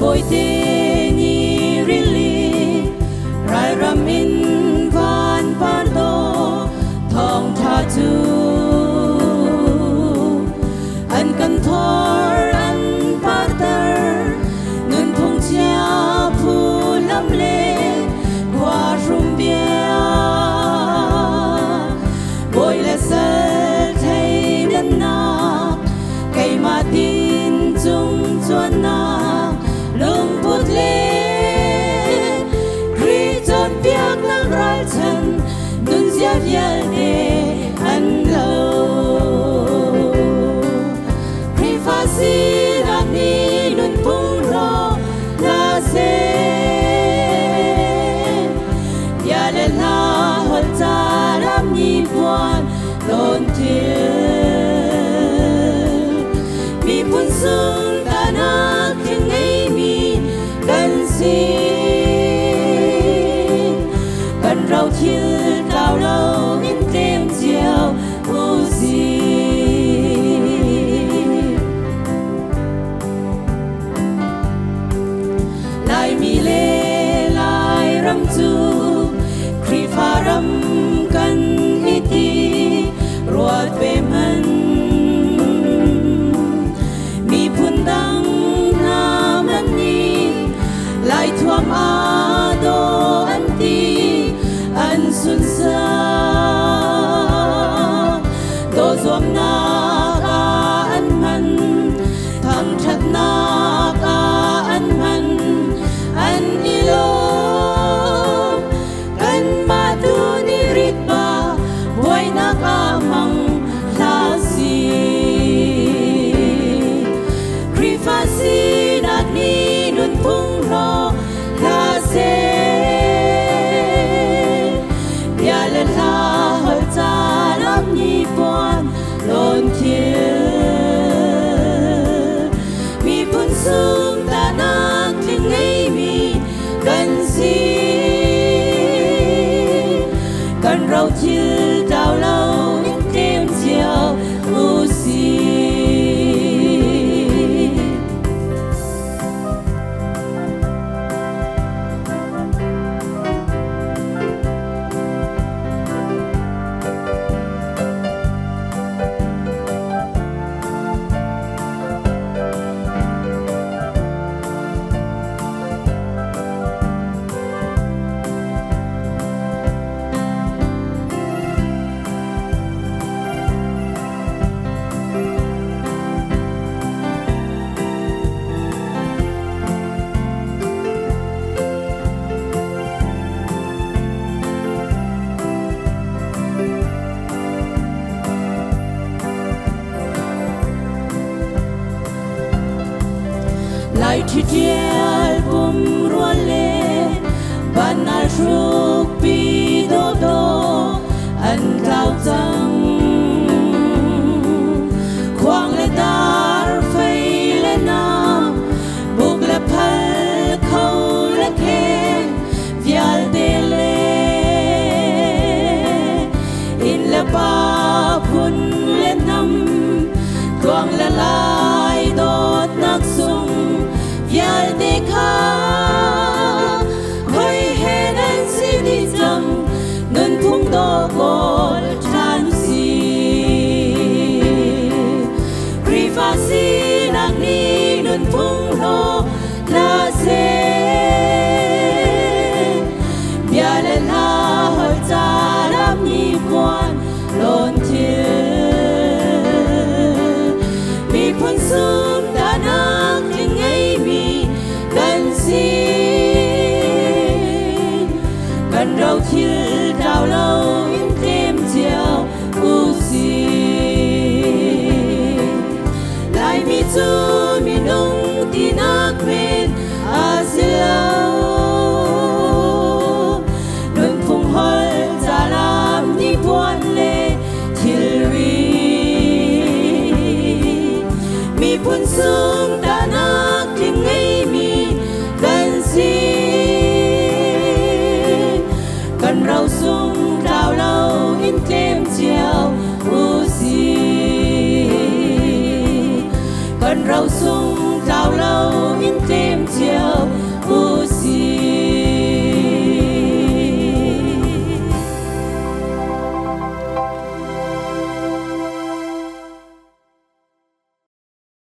bồi tê ni rili rai ramin van pardo thong tha tu an kan thor an parter nun thong chia phu lam le qua rum bia bồi le sel thei nan na cây ma tin chung chuan na lung put le kri chon piak lang ral chan nun zia vial ne an lo kri fa si na ni nun pung ro la se ya le la hol ta ram ni puan don til mi pun sung ta na kin ngei mi kan si kan rau thil cao lâu in tem chiều u si lai mi le lai ram chu kri pha ram kan iti ruat ve man mi phun dang na man ni lai thuam a do an ti an sun sa do zom na ka an man thang that na ka an man an ilo kan ma tu ni rit ba boy na ka mang la si kri fa si na ni nun pung ro la se ya le la hol ta ram ni pon lon thil mi pun sum ta na kling ngei mi kan si kan rau thil tao lâu in tem chiều u si lai thi tial bum ruan le ban al ruk pi do do an tao chang khoang le dar phei le na buk le phal khâu le khe vial de le in le pa phun le nam khoang le lai dot nak sung vial de kha khoi he nan si di chang nun phung do gol than si kri fa si nak ni nun phung ro la se vial la hol ta ram ni puan lon thil mi phun sum ta nak kling ngei mi kan si kan rau thil tao lâu in tem chiều u si lai mi chu mi nong ti nak men a si lao nun phung hol cha lam ni puan le thil ri mi phun sum ta nak kling ngei mi kan si kan rau sung tao lâu in tem chiều u si kan rau sung tao lâu